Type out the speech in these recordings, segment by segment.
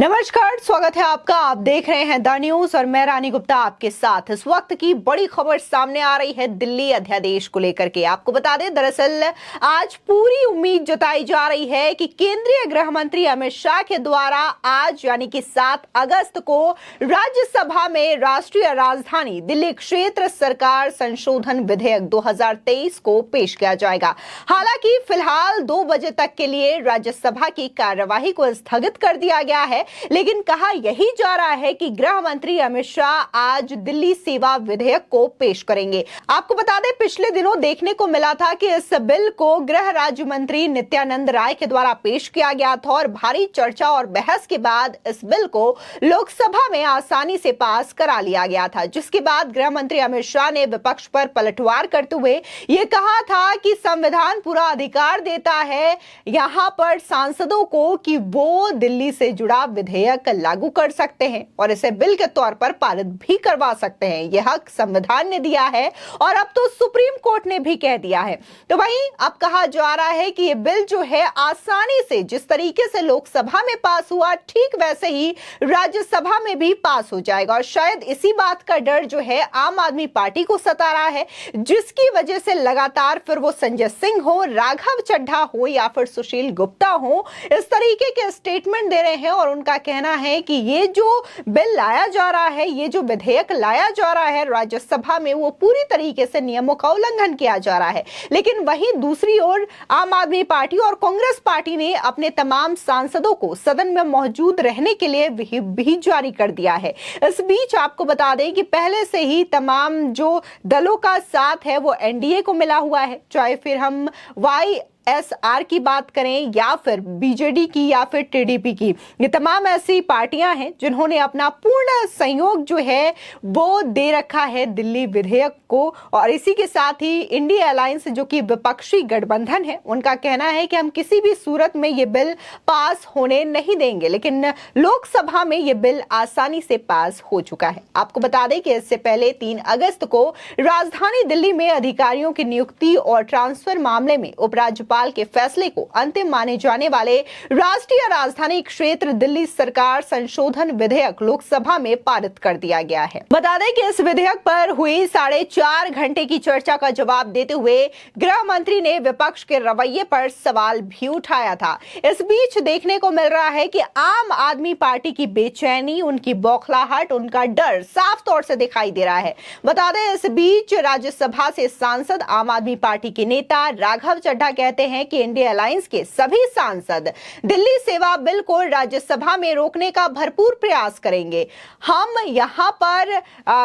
नमस्कार, स्वागत है आपका। आप देख रहे हैं द न्यूज और मैं रानी गुप्ता आपके साथ। इस वक्त की बड़ी खबर सामने आ रही है दिल्ली अध्यादेश को लेकर के। आपको बता दें, दरअसल आज पूरी उम्मीद जताई जा रही है कि केंद्रीय गृह मंत्री अमित शाह के द्वारा आज यानी कि 7 अगस्त को राज्यसभा में राष्ट्रीय राजधानी दिल्ली क्षेत्र सरकार संशोधन विधेयक 2023 को पेश किया जाएगा। हालांकि फिलहाल 2 बजे तक के लिए राज्यसभा की कार्यवाही को स्थगित कर दिया गया है, लेकिन कहा यही जा रहा है कि गृह मंत्री अमित शाह आज दिल्ली सेवा विधेयक को पेश करेंगे। आपको बता दें, पिछले दिनों देखने को मिला था कि इस बिल को गृह राज्य मंत्री नित्यानंद राय के द्वारा पेश किया गया था और भारी चर्चा और बहस के बाद इस बिल को लोकसभा में आसानी से पास करा लिया गया था, जिसके बाद गृह मंत्री अमित शाह ने विपक्ष पर पलटवार करते हुए यह कहा था कि संविधान पूरा अधिकार देता है यहां पर सांसदों को कि वो दिल्ली से जुड़ा विधेयक लागू कर सकते हैं और इसे बिल के तौर पर पारित भी करवा सकते हैं। यह हक संविधान ने दिया है और अब तो सुप्रीम कोर्ट ने भी कह दिया है। तो वहीं अब कहा जा रहा है कि यह बिल जो है आसानी से जिस तरीके से लोकसभा में पास हुआ, ठीक वैसे ही राज्यसभा में भी पास हो जाएगा और शायद इसी बात का डर जो है आम आदमी पार्टी को सता रहा है, जिसकी वजह से लगातार फिर वो संजय सिंह हो, राघव चड्ढा हो या फिर सुशील गुप्ता हो, इस तरीके के स्टेटमेंट दे रहे हैं और उनका कहना है कि ये जो बिल लाया जा रहा है, ये जो विधेयक लाया जा रहा है राज्यसभा में, वो पूरी तरीके से नियमों का उल्लंघन किया जा रहा है। लेकिन वहीं दूसरी ओर आम आदमी पार्टी और कांग्रेस पार्टी ने अपने तमाम सांसदों को सदन में मौजूद रहने के लिए भी जारी कर दिया है। इस बीच आपको बता दें कि पहले से ही तमाम जो दलों का साथ है वो एनडीए को मिला हुआ है, चाहे फिर हम YSR की बात करें या फिर बीजेडी की या फिर टीडीपी की। ये तमाम ऐसी पार्टियां हैं जिन्होंने अपना पूर्ण सहयोग जो है वो दे रखा है दिल्ली विधेयक को और इसी के साथ ही इंडिया अलायंस जो कि विपक्षी गठबंधन है, उनका कहना है कि हम किसी भी सूरत में ये बिल पास होने नहीं देंगे। लेकिन लोकसभा में ये बिल आसानी से पास हो चुका है। आपको बता दें कि इससे पहले 3 अगस्त को राजधानी दिल्ली में अधिकारियों की नियुक्ति और ट्रांसफर मामले में उपराज्यपाल के फैसले को अंतिम माने जाने वाले राष्ट्रीय राजधानी क्षेत्र दिल्ली सरकार संशोधन विधेयक लोकसभा में पारित कर दिया गया है। बता दें कि इस विधेयक पर हुई 4.5 घंटे की चर्चा का जवाब देते हुए गृह मंत्री ने विपक्ष के रवैये पर सवाल भी उठाया था। इस बीच देखने को मिल रहा है कि आम आदमी पार्टी की बेचैनी, उनकी बौखलाहट, उनका डर साफ तौर से दिखाई दे रहा है। बता दें, इस बीच राज्यसभा से सांसद आम आदमी पार्टी के नेता राघव चड्ढा कहते हैं कि इंडिया अलायंस के सभी सांसद दिल्ली सेवा बिल को राज्यसभा में रोकने का भरपूर प्रयास करेंगे। हम यहां पर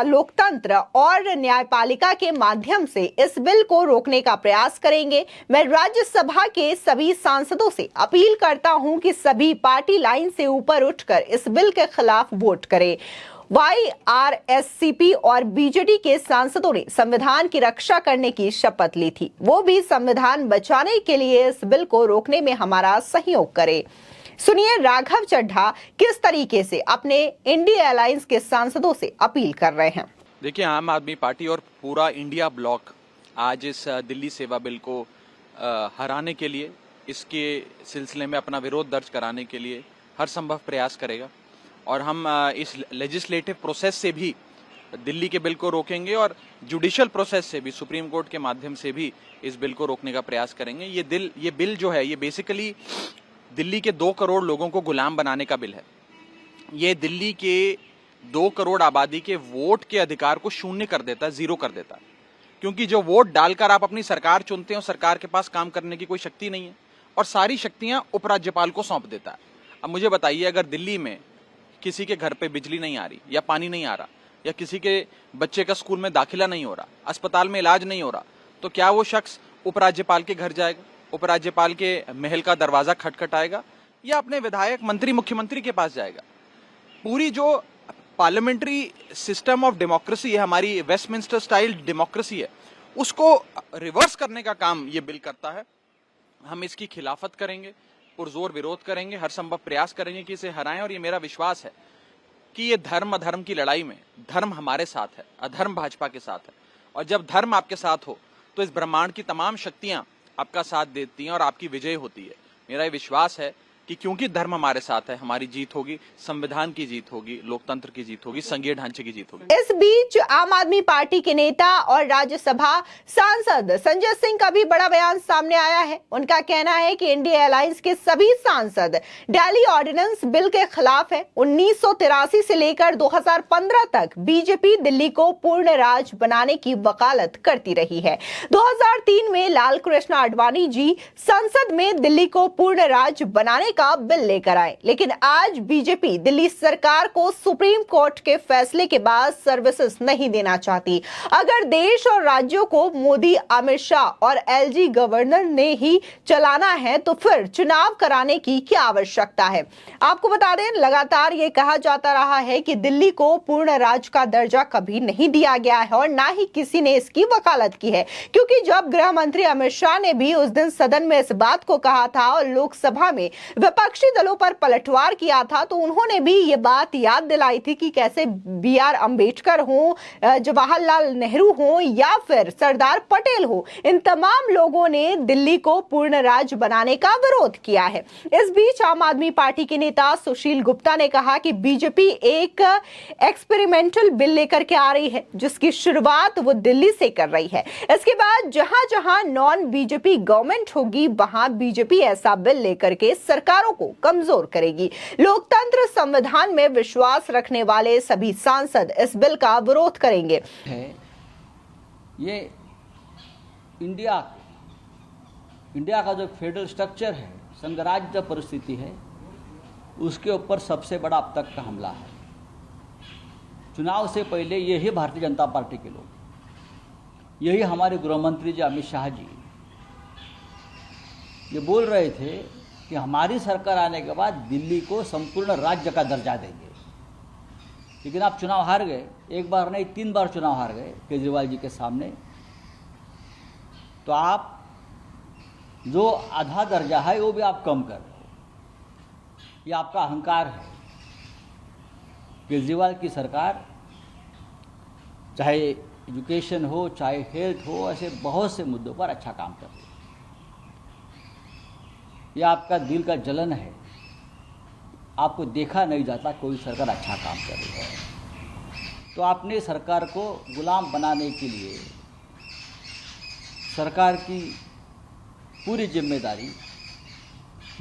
लोकतंत्र और न्यायपालिका के माध्यम से इस बिल को रोकने का प्रयास करेंगे। मैं राज्यसभा के सभी सांसदों से अपील करता हूं कि सभी पार्टी लाइन से ऊपर उठकर इस बिल के खिलाफ वोट करें। YRSCP और बीजेडी के सांसदों ने संविधान की रक्षा करने की शपथ ली थी। वो भी संविधान बचाने के लिए इस बिल को रोकने में हमारा सहयोग करें। सुनिए राघव चड्ढा किस तरीके से अपने इंडिया अलायंस के सांसदों से अपील कर रहे हैं। देखिए, आम आदमी पार्टी और पूरा इंडिया ब्लॉक आज इस दिल्ली सेवा बिल को हराने के लिए, इसके सिलसिले में अपना विरोध दर्ज कराने के लिए हर संभव प्रयास करेगा और हम इस लेजिस्लेटिव प्रोसेस से भी दिल्ली के बिल को रोकेंगे और जुडिशियल प्रोसेस से भी, सुप्रीम कोर्ट के माध्यम से भी इस बिल को रोकने का प्रयास करेंगे। ये बिल जो है, ये बेसिकली दिल्ली के 2 करोड़ लोगों को गुलाम बनाने का बिल है। ये दिल्ली के 2 करोड़ आबादी के वोट के अधिकार को शून्य कर देता है, 0 कर देता है, क्योंकि जो वोट डालकर आप अपनी सरकार चुनते हैं, सरकार के पास काम करने की कोई शक्ति नहीं है और सारी शक्तियां उपराज्यपाल को सौंप देता है। अब मुझे बताइए, अगर दिल्ली में किसी के घर पे बिजली नहीं आ रही या पानी नहीं आ रहा या किसी के बच्चे का स्कूल में दाखिला नहीं हो रहा, अस्पताल में इलाज नहीं हो रहा, तो क्या वो शख्स उपराज्यपाल के घर जाएगा, उपराज्यपाल के महल का दरवाजा खटखटाएगा या अपने विधायक, मंत्री, मुख्यमंत्री के पास जाएगा? पूरी जो पार्लियामेंट्री सिस्टम ऑफ डेमोक्रेसी है, हमारी वेस्टमिंस्टर स्टाइल डेमोक्रेसी है, उसको रिवर्स करने का काम ये बिल करता है। हम इसकी खिलाफत करेंगे, पुरजोर विरोध करेंगे, हर संभव प्रयास करेंगे कि इसे हराएं और ये मेरा विश्वास है कि ये धर्म अधर्म की लड़ाई में धर्म हमारे साथ है, अधर्म भाजपा के साथ है और जब धर्म आपके साथ हो तो इस ब्रह्मांड की तमाम शक्तियां आपका साथ देती हैं और आपकी विजय होती है। मेरा ये विश्वास है कि क्योंकि धर्म हमारे साथ है, हमारी जीत होगी, संविधान की जीत होगी, लोकतंत्र की जीत होगी, संघीय ढांचे की जीत होगी। इस बीच आम आदमी पार्टी के नेता और राज्यसभा सांसद संजय सिंह का भी बड़ा बयान सामने आया है। उनका कहना है कि इंडिया अलायंस के सभी सांसद दिल्ली ऑर्डिनेंस बिल के खिलाफ है। 1983 से लेकर 2015 तक बीजेपी दिल्ली को पूर्ण राज बनाने की वकालत करती रही है। 2003 में लाल कृष्ण आडवाणी जी संसद में दिल्ली को पूर्ण राज बनाने का बिल लेकर आए, लेकिन आज बीजेपी दिल्ली सरकार को सुप्रीम कोर्ट के फैसले के बाद सर्विसेज नहीं देना चाहती। अगर देश और राज्यों को मोदी, अमित शाह और एलजी गवर्नर ने ही चलाना है तो फिर चुनाव कराने की क्या आवश्यकता है। आपको बता दें, लगातार ये कहा जाता रहा है कि दिल्ली को पूर्ण राज का दर्जा कभी नहीं दिया गया है और ना ही किसी ने इसकी वकालत की है, क्योंकि जब गृह मंत्री अमित शाह ने भी उस दिन सदन में इस बात को कहा था और लोकसभा में विपक्षी दलों पर पलटवार किया था, तो उन्होंने भी ये बात याद दिलाई थी कि कैसे बी.आर. अंबेडकर हो, जवाहरलाल नेहरू हो या फिर सरदार पटेल हो, इन तमाम लोगों ने दिल्ली को पूर्ण राज बनाने का विरोध किया है। इस बीच आम आदमी पार्टी के नेता सुशील गुप्ता ने कहा कि बीजेपी एक एक्सपेरिमेंटल बिल लेकर के आ रही है, जिसकी शुरुआत वो दिल्ली से कर रही है। इसके बाद जहां जहां नॉन बीजेपी गवर्नमेंट होगी, वहां बीजेपी ऐसा बिल लेकर के सरकारों को कमजोर करेगी। लोकतंत्र संविधान में विश्वास रखने वाले सभी सांसद इस बिल का विरोध करेंगे। ये इंडिया का जो फेडरल स्ट्रक्चर है, संघराज्य परिस्थिति है, उसके ऊपर सबसे बड़ा अब तक का हमला है। चुनाव से पहले यही भारतीय जनता पार्टी के लोग, यही हमारे गृह मंत्री जी अमित शाह जी ये बोल रहे थे कि हमारी सरकार आने के बाद दिल्ली को संपूर्ण राज्य का दर्जा देंगे। लेकिन आप चुनाव हार गए, एक बार नहीं 3 बार चुनाव हार गए केजरीवाल जी के सामने। तो आप जो आधा दर्जा है वो भी आप कम कर रहे हो, ये आपका अहंकार है। केजरीवाल की सरकार चाहे एजुकेशन हो, चाहे हेल्थ हो, ऐसे बहुत से मुद्दों पर अच्छा काम कर रही है। यह आपका दिल का जलन है, आपको देखा नहीं जाता कोई सरकार अच्छा काम कर रही है। तो आपने सरकार को गुलाम बनाने के लिए सरकार की पूरी जिम्मेदारी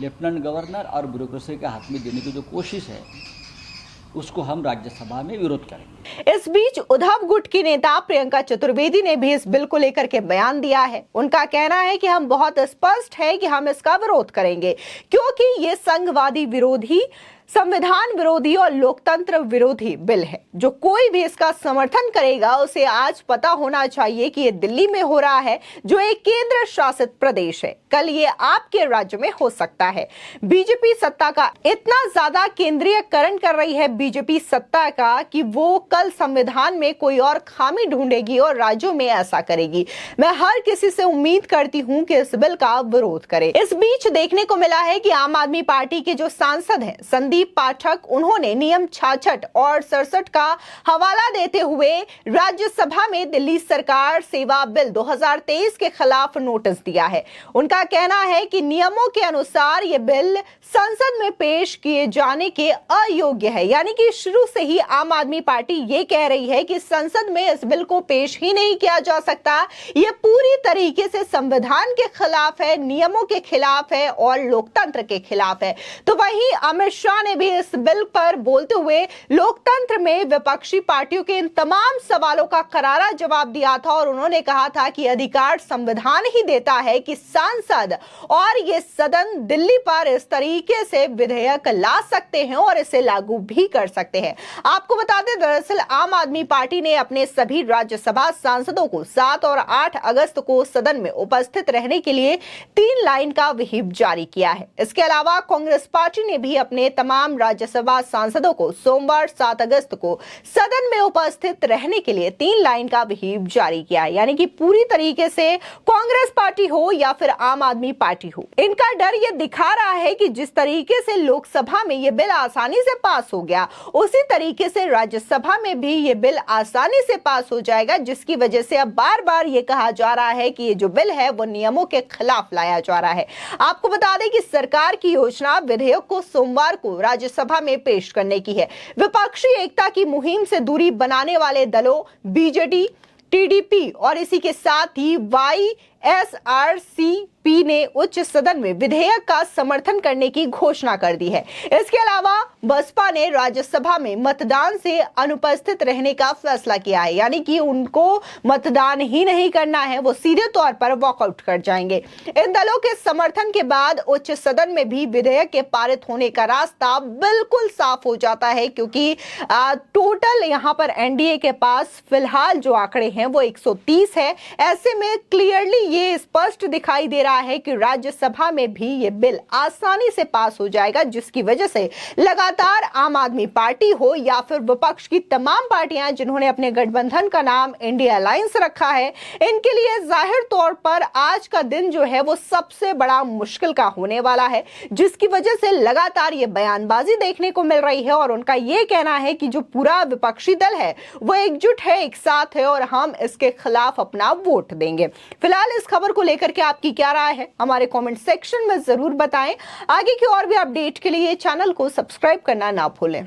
लेफ्टिनेंट गवर्नर और ब्यूरोक्रेसी के हाथ में देने की जो कोशिश है, उसको हम राज्यसभा में विरोध करेंगे। इस बीच उद्धव गुट की नेता प्रियंका चतुर्वेदी ने भी इस बिल को लेकर के बयान दिया है। उनका कहना है कि हम बहुत स्पष्ट है कि हम इसका विरोध करेंगे, क्योंकि ये संघवादी विरोधी, संविधान विरोधी और लोकतंत्र विरोधी बिल है। जो कोई भी इसका समर्थन करेगा उसे आज पता होना चाहिए कि ये दिल्ली में हो रहा है, जो एक केंद्र शासित प्रदेश है। कल ये आपके राज्य में हो सकता है। बीजेपी सत्ता का इतना ज्यादा केंद्रीयकरण कर रही है बीजेपी सत्ता का कि वो कल संविधान में कोई और खामी ढूंढेगी और राज्यों में ऐसा करेगी। मैं हर किसी से उम्मीद करती हूं कि इस बिल का विरोध करे। इस बीच देखने को मिला है कि आम आदमी पार्टी के जो सांसद हैं संदीप पाठक, उन्होंने नियम 66 और 67 का हवाला देते हुए राज्यसभा में दिल्ली सरकार सेवा बिल 2023 के खिलाफ नोटिस दिया है। उनका कहना है कि नियमों के अनुसार यह बिल संसद में पेश किए जाने के अयोग्य है। यानी कि शुरू से ही आम आदमी पार्टी ये कह रही है कि संसद में इस बिल को पेश ही नहीं किया जा सकता। यह पूरी तरीके से संविधान के खिलाफ है, नियमों के खिलाफ है और लोकतंत्र के खिलाफ है। तो वहीं अमित शाह ने भी इस बिल पर बोलते हुए लोकतंत्र में विपक्षी पार्टियों के इन तमाम सवालों का करारा जवाब दिया था और उन्होंने कहा था कि अधिकार संविधान ही देता है कि सांसद और ये सदन दिल्ली पर इस तरीके से विधेयक ला सकते हैं और इसे लागू भी कर सकते हैं। आपको बता दें, दरअसल आम आदमी पार्टी ने अपने सभी राज्यसभा सांसदों को 7 और 8 अगस्त को सदन में उपस्थित रहने के लिए 3 लाइन का व्हिप जारी किया है। इसके अलावा कांग्रेस पार्टी ने भी अपने तमाम तमाम राज्यसभा सांसदों को सोमवार 7 अगस्त को सदन में उपस्थित रहने के लिए 3 लाइन का व्हिप जारी किया है। यानी कि पूरी तरीके से कांग्रेस पार्टी हो या फिर आम आदमी पार्टी हो, इनका डर ये दिखा रहा है कि जिस तरीके से लोकसभा में ये बिल आसानी से पास हो गया, उसी तरीके से राज्यसभा में भी ये बिल आसानी से पास हो जाएगा, जिसकी वजह से अब बार बार ये कहा जा रहा है कि ये जो बिल है वो नियमों के खिलाफ लाया जा रहा है। आपको बता दें कि सरकार की योजना विधेयक को सोमवार को राज्यसभा में पेश करने की है। विपक्षी एकता की मुहिम से दूरी बनाने वाले दलों बीजेडी, टीडीपी और इसी के साथ ही वाईएसआरसीपी ने उच्च सदन में विधेयक का समर्थन करने की घोषणा कर दी है। इसके अलावा बसपा ने राज्यसभा में मतदान से अनुपस्थित रहने का फैसला किया है, यानी कि उनको मतदान ही नहीं करना है, वो सीधे तौर पर वॉकआउट कर जाएंगे। इन दलों के समर्थन के बाद उच्च सदन में भी विधेयक के पारित होने का रास्ता बिल्कुल साफ हो जाता है, क्योंकि टोटल यहां पर एनडीए के पास फिलहाल जो आंकड़े हैं वो 130 है। ऐसे में क्लियरली ये स्पष्ट दिखाई दे रहा है कि राज्यसभा में भी ये बिल आसानी से पास हो जाएगा, जिसकी वजह से लगातार आम आदमी पार्टी हो या फिर विपक्ष की तमाम पार्टियां जिन्होंने अपने गठबंधन का नाम इंडिया अलायंस रखा है, इनके लिए जाहिर तौर पर आज का दिन जो है वो सबसे बड़ा मुश्किल का होने वाला है, जिसकी वजह से लगातार ये बयानबाजी देखने को मिल रही है और उनका ये कहना है कि जो पूरा विपक्षी दल है वो एकजुट है, एक साथ है और हम इसके खिलाफ अपना वोट देंगे। फिलहाल इस खबर को लेकर के आपकी क्या राय है, हमारे कमेंट सेक्शन में जरूर बताएं। आगे की और भी अपडेट के लिए चैनल को सब्सक्राइब करना ना भूलें।